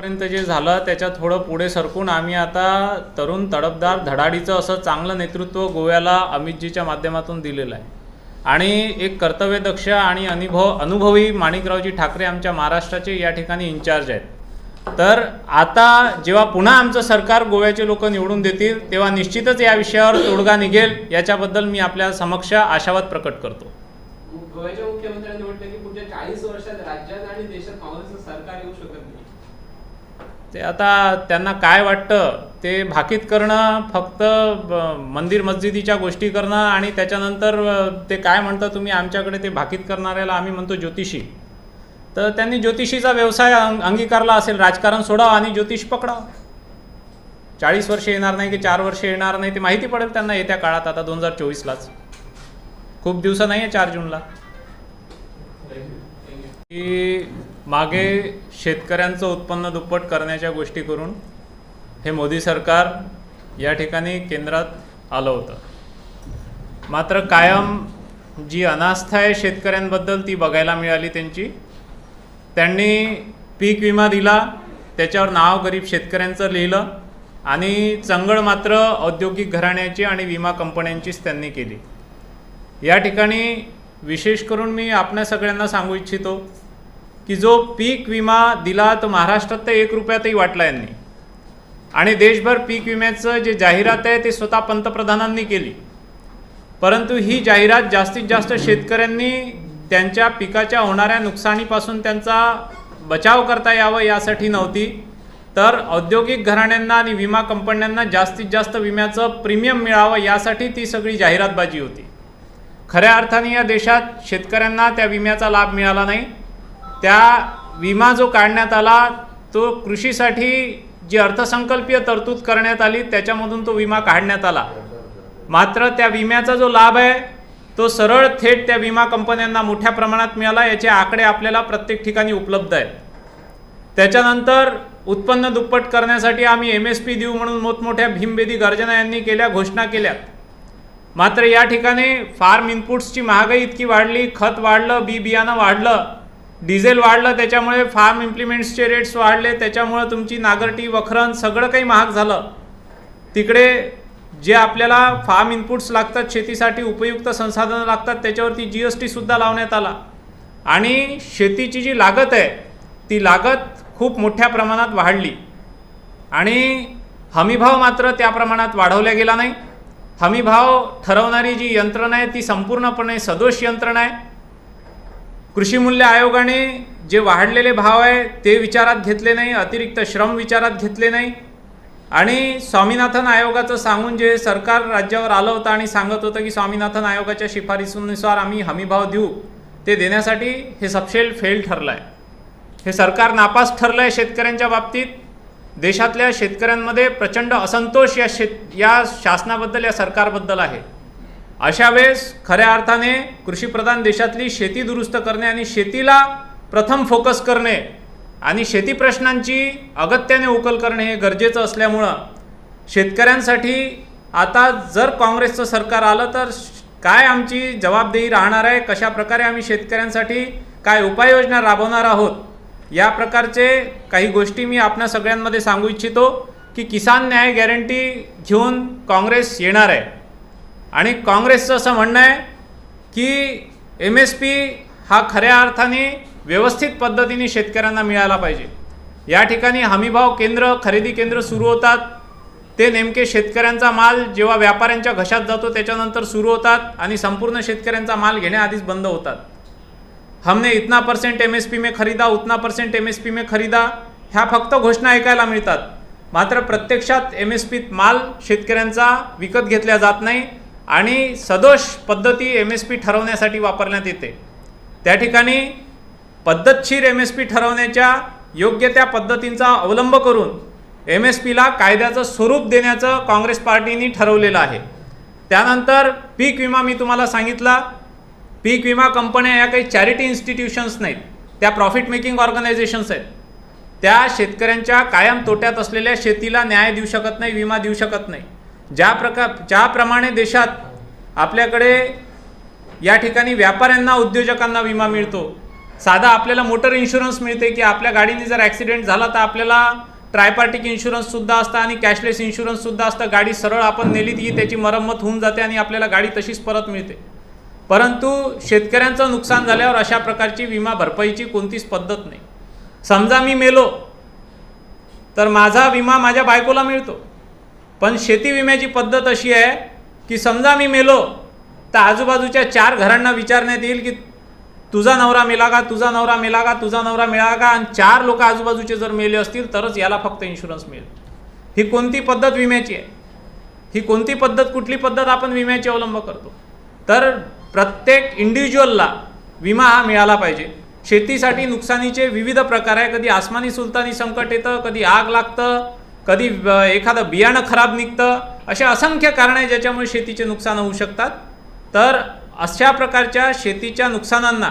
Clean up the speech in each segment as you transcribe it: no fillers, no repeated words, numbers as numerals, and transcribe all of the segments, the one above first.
आतापर्यंत जे झालं त्याच्या थोडं पुढे सरकून आम्ही आता तरुण तडफदार धडाडीचं असं चांगलं नेतृत्व गोव्याला अमितजीच्या माध्यमातून दिलेलं आहे आणि एक कर्तव्यदक्ष आणि अनुभवी माणिकरावजी ठाकरे आमच्या महाराष्ट्राचे या ठिकाणी इन्चार्ज आहेत। तर आता जेव्हा पुन्हा आमचं सरकार गोव्याचे लोक निवडून देतील तेव्हा निश्चितच या विषयावर तोडगा निघेल याच्याबद्दल मी आपल्या समक्ष आशावाद प्रकट करतो। गोव्याच्या मुख्यमंत्र्यांनी म्हटलं की पुढच्या 40 वर्षात राज्यात आणि देशात काँग्रेसचं सरकार येऊ शकत नाही। ते आता त्यांना काय वाटतं ते भाकीत करणं, फक्त मंदिर मस्जिदीच्या गोष्टी करणं आणि त्याच्यानंतर ते काय म्हणतं तुम्ही आमच्याकडे ते भाकीत करणाऱ्याला आम्ही म्हणतो ज्योतिषी। तर त्यांनी ज्योतिषीचा व्यवसाय अंगीकारला असेल, राजकारण सोडावं आणि ज्योतिष पकडावं। 40 वर्ष येणार नाही की 4 वर्ष येणार नाही ते माहिती पडेल त्यांना येत्या काळात, आता 2024लाच, खूप दिवस नाही आहे 4 जूनला। की मागे शेतकऱ्यांचं उत्पन्न दुप्पट करण्याच्या गोष्टी करून हे मोदी सरकार या ठिकाणी केंद्रात आलं होतं, मात्र कायम जी अनास्था आहे शेतकऱ्यांबद्दल ती बघायला मिळाली त्यांची। त्यांनी पीक विमा दिला, त्याच्यावर नाव गरीब शेतकऱ्यांचं लिहिलं आणि चंगळ मात्र औद्योगिक घराण्याची आणि विमा कंपन्यांचीच त्यांनी केली। या ठिकाणी विशेष करून मी आपल्या सगळ्यांना सांगू इच्छितो की जो पीक विमा दिला तो महाराष्ट्रात तर 1 रुपयातही वाटला यांनी आणि देशभर पीक विम्याचं जे जाहिरात आहे ते स्वतः पंतप्रधानांनी केली, परंतु ही जाहिरात जास्तीत जास्त शेतकऱ्यांनी त्यांच्या पिकाच्या होणाऱ्या नुकसानीपासून त्यांचा बचाव करता यावं यासाठी नव्हती, तर औद्योगिक घराण्यांना आणि विमा कंपन्यांना जास्तीत जास्त विम्याचं प्रीमियम मिळावं यासाठी ती सगळी जाहिरातबाजी होती। खऱ्या अर्थाने या देशात शेतकऱ्यांना त्या विम्याचा लाभ मिळाला नाही। त्या विमा जो काढण्यात आला तो कृषीसाठी जी अर्थसंकल्पीय तरतूद करण्यात आली त्याच्यामधून तो विमा काढण्यात आला, मात्र त्या विम्याचा जो लाभ आहे तो सरळ थेट त्या विमा कंपन्यांना मोठ्या प्रमाणात मिळाला। याचे आकडे आपल्याला प्रत्येक ठिकाणी उपलब्ध आहेत। त्याच्यानंतर उत्पन्न दुप्पट करण्यासाठी आम्ही MSP देऊ म्हणून मोठमोठ्या भीमबेदी गर्जना यांनी केल्या, घोषणा केल्या, मात्र या ठिकाणी फार्म इनपुट्सची महागाई इतकी वाढली, खत वाढलं, बियाणं वाढलं, डिझेल वाढलं, त्याच्यामुळे फार्म इम्प्लिमेंट्सचे रेट्स वाढले, त्याच्यामुळे तुमची नागरटी वखरण सगळं काही महाग झालं। तिकडे जे आपल्याला फार्म इनपुट्स लागतात, शेतीसाठी उपयुक्त संसाधनं लागतात, त्याच्यावरती GST सुद्धा लावण्यात आला आणि शेतीची जी लागत आहे ती लागत खूप मोठ्या प्रमाणात वाढली आणि हमीभाव मात्र त्या प्रमाणात वाढवला गेला नाही। हमीभाव ठरवणारी जी यंत्रणा आहे ती संपूर्णपणे सदोष यंत्रणा आहे। कृषी मूल्य आयोगाने जे वाढलेले भाव आहे ते विचारात घेतले नाही, अतिरिक्त श्रम विचारात घेतले नाही आणि स्वामीनाथन आयोगाचं सांगून जे सरकार राज्यावर आलं होतं आणि सांगत होतं की स्वामीनाथन आयोगाच्या शिफारसीनुसार आम्ही हमीभाव देऊ, ते देण्यासाठी हे सबशेल फेल ठरलं आहे। हे सरकार नापास ठरलं आहे शेतकऱ्यांच्या बाबतीत। देशातल्या शेतकऱ्यांमध्ये प्रचंड असंतोष या शासनाबद्दल, या सरकारबद्दल आहे। अशा वेळेस खऱ्या अर्थाने कृषीप्रधान देशातली शेती दुरुस्त करणे आणि शेतीला प्रथम फोकस करणे आणि शेती प्रश्नांची अगत्याने उकल करणे हे गरजेचं असल्यामुळं शेतकऱ्यांसाठी आता जर काँग्रेसचं सरकार आलं तर काय आमची जबाबदेही राहणार आहे, कशा प्रकारे आम्ही शेतकऱ्यांसाठी काय उपाययोजना राबवणार आहोत, या प्रकारचे काही गोष्टी मी आपल्या सगळ्यांमध्ये सांगू इच्छितो की किसान न्याय गॅरंटी घेऊन काँग्रेस येणार आहे आणि काँग्रेसचं असं म्हणणं आहे की MSP हा खऱ्या अर्थाने व्यवस्थित पद्धतीने शेतकऱ्यांना मिळाला पाहिजे। या ठिकाणी हमीभाव केंद्र, खरेदी केंद्र सुरू होतात, ते नेमके शेतकऱ्यांचा माल जेव्हा व्यापाऱ्यांच्या घशात जातो त्याच्यानंतर सुरू होतात आणि संपूर्ण शेतकऱ्यांचा माल घेण्याआधीच बंद होतात। हमने इतना % MSP में खरीदा, उतना % MSP में खरीदा, ह्या फक्त घोषणा ऐकायला मिळतात, मात्र प्रत्यक्षात MSP माल शेतकऱ्यांचा विकत घेतला जात नाही आणि सदोष पद्धती MSP ठरवण्यासाठी वापरण्यात येते। त्या ठिकाणी पद्धतशीर MSP ठरवण्याच्या योग्य त्या पद्धतींचा अवलंब करून MSPला कायद्याचं स्वरूप देण्याचं काँग्रेस पार्टीने ठरवलेलं आहे। त्यानंतर पीक विमा मी तुम्हाला सांगितला, पीक विमा कंपन्या या काही चॅरिटी इन्स्टिट्यूशन्स नाहीत, त्या प्रॉफिट मेकिंग ऑर्गनायझेशन्स आहेत। त्या शेतकऱ्यांच्या कायम तोट्यात असलेल्या शेतीला न्याय देऊ शकत नाही, विमा देऊ शकत नाही। ज्याप्रमाणे देशात आपल्याकडे या ठिकाणी व्यापाऱ्यांना, उद्योजकांना विमा मिळतो, साधा आपल्याला मोटर इन्शुरन्स मिळते की आपल्या गाडीने जर ॲक्सिडेंट झाला तर आपल्याला ट्रायपार्टिक इन्शुरन्ससुद्धा असतं आणि कॅशलेस इन्शुरन्ससुद्धा असतं. गाडी सरळ आपण नेली की त्याची मरम्मत होऊन जाते आणि आपल्याला गाडी तशीच परत मिळते. परंतु शेतकऱ्यांचं नुकसान झाल्यावर अशा प्रकारची विमा भरपाईची कोणतीच पद्धत नाही. समजा मी मेलो तर माझा विमा माझ्या बायकोला मिळतो, पण शेती विम्याची पद्धत अशी आहे की समजा मी मेलो तर आजूबाजूच्या 4 घरांना विचारण्यात येईल की तुझा नवरा मेला का, तुझा नवरा मेला का, तुझा नवरा मिळाला का, आणि 4 लोक आजूबाजूचे जर मेले असतील तरच याला फक्त इन्शुरन्स मिळेल. ही कोणती पद्धत विम्याची आहे? ही कोणती पद्धत, कुठली पद्धत आपण विम्याची अवलंब करतो? तर प्रत्येक इंडिव्हिज्युअलला विमा हा मिळाला पाहिजे. शेतीसाठी नुकसानीचे विविध प्रकार आहे. कधी आसमानी सुलतानी संकट येतं, कधी आग लागतं, कधी एखादं बियाणं खराब निघतं. अशा असंख्य कारणं आहे ज्याच्यामुळे शेतीचे नुकसान होऊ शकतात. तर अशा प्रकारच्या शेतीच्या नुकसानांना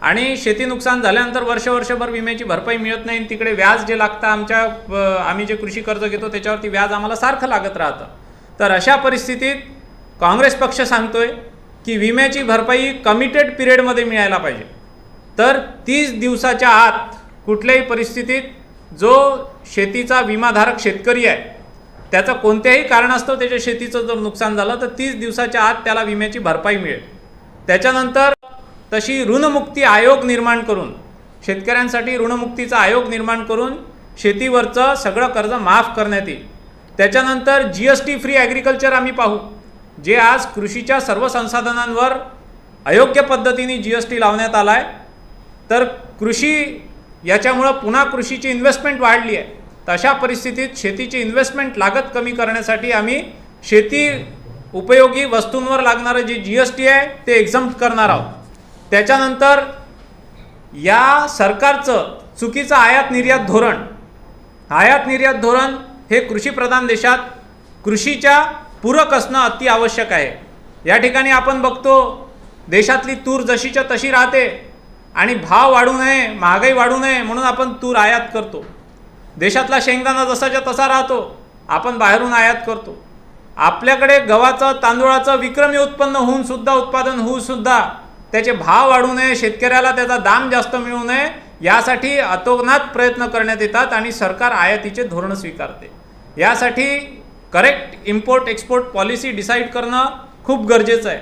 आणि शेती नुकसान झाल्यानंतर वर्षभर विम्याची भरपाई मिळत नाही. तिकडे व्याज जे लागतं आम्ही जे कृषी कर्ज घेतो त्याच्यावरती व्याज आम्हाला सारखं लागत राहतं. तर अशा परिस्थितीत काँग्रेस पक्ष सांगतोय की विम्याची भरपाई कमिटेड पिरियडमध्ये मिळायला पाहिजे. तर 30 दिवसाच्या आत कुठल्याही परिस्थितीत जो शेतीचा विमाधारक शेतकरी आहे त्याचं कोणत्याही कारणास्तव त्याच्या शेतीचं जर नुकसान झालं तर 30 दिवसाच्या आत त्याला विम्याची भरपाई मिळेल. त्याच्यानंतर तशी ऋणमुक्ती आयोग निर्माण करून, शेतकऱ्यांसाठी ऋणमुक्तीचा आयोग निर्माण करून शेतीवरचं सगळं कर्ज माफ करण्यात येईल. त्याच्यानंतर GST फ्री ॲग्रिकल्चर आम्ही पाहू. जे आज कृषीच्या सर्व संसाधनांवर अयोग्य पद्धतीने GST लावण्यात आला आहे. तर कृषी याच्यामुळं पुन्हा कृषीची इन्व्हेस्टमेंट वाढली आहे. तर अशा परिस्थितीत शेतीची इन्व्हेस्टमेंट लागत कमी करण्यासाठी आम्ही शेती उपयोगी वस्तूंवर लागणारं जे GST आहे ते एक्झम्प्ट करणार आहोत. त्याच्यानंतर या सरकारचं चुकीचं आयात निर्यात धोरण हे कृषीप्रधान देशात कृषीच्या पूरक असणं अति आवश्यक आहे. या ठिकाणी आपण बघतो देशातली तूर जशीच्या तशी राहते आणि भाव वाढू नये, महागाई वाढू नये म्हणून आपण तूर आयात करतो. देशातला शेंगदाणा जसाच्या तसा राहतो, आपण बाहेरून आयात करतो. आपल्याकडे गव्हाचं तांदूळाचं विक्रमी उत्पादन होऊन सुद्धा त्याचे भाव वाढू नये, शेतकऱ्याला त्याचा दाम जास्त मिळू नये यासाठी अतोनात प्रयत्न करण्यात येतात आणि सरकार आयातीचे धोरण स्वीकारते. यासाठी correct import export policy decide करणं खूप गरजेचं आहे.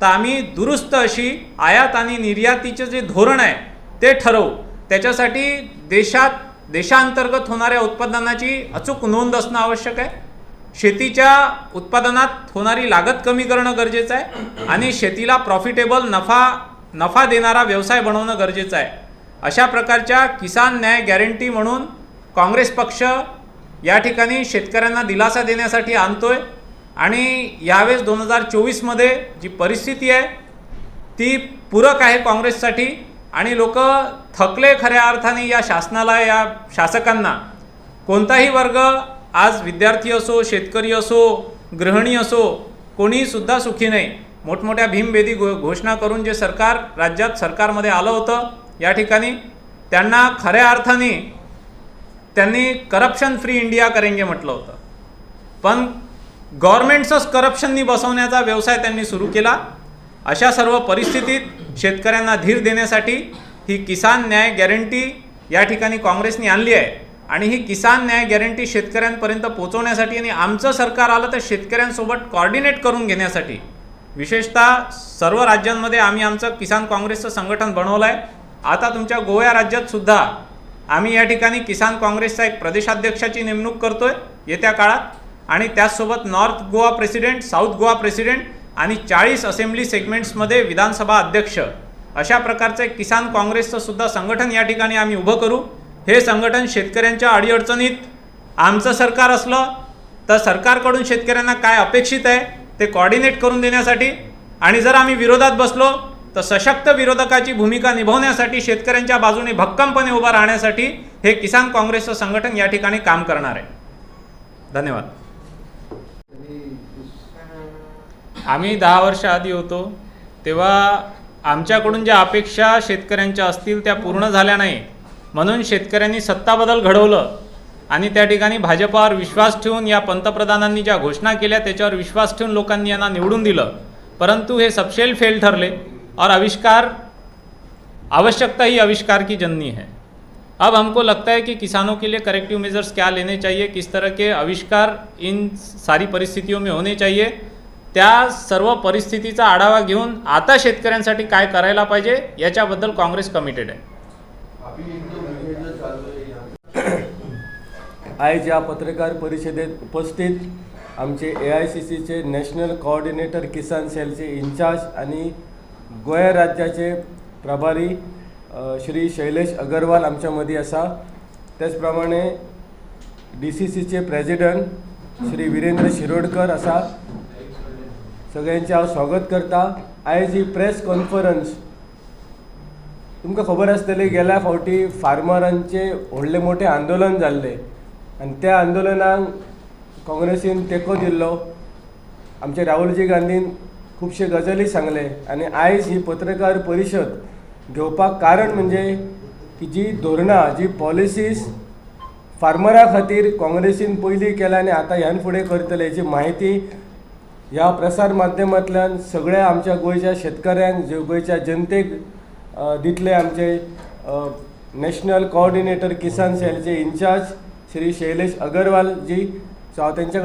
तर आम्ही दुरुस्त अशी आयात आणि निर्यातीचे जे धोरण आहे ते ठरवू. त्याच्यासाठी देशांतर्गत होणाऱ्या उत्पादनाची अचूक नोंद असणं आवश्यक आहे. शेतीच्या उत्पादनात होणारी लागत कमी करणं गरजेचं आहे आणि शेतीला प्रॉफिटेबल नफा देणारा व्यवसाय बनवणं गरजेचं आहे. अशा प्रकारच्या किसान न्याय गॅरंटी म्हणून काँग्रेस पक्ष या ठिकाणी शेतकऱ्यांना दिलासा देण्यासाठी आणतोय. आणि यावेळेस 2024मध्ये जी परिस्थिती आहे ती पूरक आहे काँग्रेससाठी आणि लोक थकले खऱ्या अर्थाने या शासनाला, या शासकांना. कोणताही वर्ग आज विद्यार्थी असो, शेतकरी असो, गृहिणी असो, कोणीसुद्धा सुखी नाही. मोठमोठ्या भीमभेदी घोषणा करून जे सरकार राज्यात सरकारमध्ये आलं होतं या ठिकाणी त्यांना खऱ्या अर्थाने त्यांनी करप्शन फ्री इंडिया करेंगे म्हटलं होतं, पण गव्हर्नमेंटचंच करप्शननी बसवण्याचा व्यवसाय त्यांनी सुरू केला. अशा सर्व परिस्थितीत शेतकऱ्यांना धीर देण्यासाठी ही किसान न्याय गॅरंटी या ठिकाणी काँग्रेसने आणली आहे आणि ही किसान न्याय गॅरंटी शेतकऱ्यांपर्यंत पोहोचवण्यासाठी आणि आमचं सरकार आलं तर शेतकऱ्यांसोबत कोऑर्डिनेट करून घेण्यासाठी विशेषतः सर्व राज्यांमध्ये आम्ही आमचं किसान काँग्रेसचं संघटन बनवलं आहे. आता तुमच्या गोवा राज्यात सुद्धा आम्ही या ठिकाणी किसान काँग्रेसचा एक प्रदेशाध्यक्षाची नेमणूक करतोय येत्या काळात आणि त्याचसोबत north Goa president, south Goa president आणि 40 असेंब्ली सेगमेंट्समध्ये विधानसभा अध्यक्ष अशा प्रकारचे किसान काँग्रेसचं सुद्धा संघटन या ठिकाणी आम्ही उभं करू. हे संघटन शेतकऱ्यांच्या अडीअडचणीत आमचं सरकार असलं तर सरकारकडून शेतकऱ्यांना काय अपेक्षित आहे ते कोऑर्डिनेट करून देण्यासाठी आणि जर आम्ही विरोधात बसलो तर सशक्त विरोधकाची भूमिका निभावण्यासाठी, शेतकऱ्यांच्या बाजूने भक्कमपणे उभा राहण्यासाठी हे किसान काँग्रेसचं संघटन या ठिकाणी काम करणार आहे. धन्यवाद. आम्ही 10 वर्ष आधी होतो तेव्हा आमच्याकडून ज्या अपेक्षा शेतकऱ्यांच्या असतील त्या पूर्ण झाल्या नाही म्हणून शेतकऱ्यांनी सत्ताबदल घडवलं आणि त्या ठिकाणी भाजपावर विश्वास ठेवून या पंतप्रधानांनी ज्या घोषणा केल्या त्याच्यावर विश्वास ठेवून लोकांनी यांना निवडून दिलं. परंतु हे सबशेल फेल ठरले और आवश्यकता ही आविष्कार की जननी है। अब हमको लगता है कि किसानों के लिए करेक्टिव मेजर्स क्या लेने चाहिए, किस तरह के आविष्कार इन सारी परिस्थितियों में होने चाहिए, त्या सर्व परिस्थितीचा आढावा घेऊन आता शेतकऱ्यांसाठी काय करायला पाहिजे याच्याबद्दल काँग्रेस कमिटेड आहे। आज या पत्रकार परिषदेत उपस्थित आमचे AICCचे नॅशनल कोऑर्डिनेटर किसान सेलचे इन्चार्ज आणि गोंय राज्याचे प्रभारी श्री शैलेश अगरवाल आमच्यामध्ये असा, त्याचप्रमाणे DCCचे प्रेसिडेंट श्री वीरेंद्र शिरोडकर असा, सगळ्यांचे हांव स्वागत करता। आयज ही प्रेस कॉन्फरन्स तुमकां खबर आसतली, गेल्या फावटी फार्मरांचे व्हडले मोठे आंदोलन जाल्ले आनी त्या आंदोलनाक काँग्रेसीन तेको दिल्लो। आमचे राहुलजी गांधीन खुबशे गजाली सांगले आनी आयज ही पत्रकार परिशद घेवपाक कारण म्हणजे की जी धोरणां, जी पॉलिसीज फार्मरा खातीर काँग्रेसीन पयलीं केल्या आनी आतां ह्यान फुडें करतले, हेची माहिती ह्या प्रसार माध्यमांतल्यान सगळ्या आमच्या गोंयच्या शेतकऱ्यांक, गोंयच्या जनतेक दितले। आमचे नॅशनल कोऑर्डिनेटर किसान सेलचे इन्चार्ज श्री शैलेश अगरवाल जी, हांव तेंच्या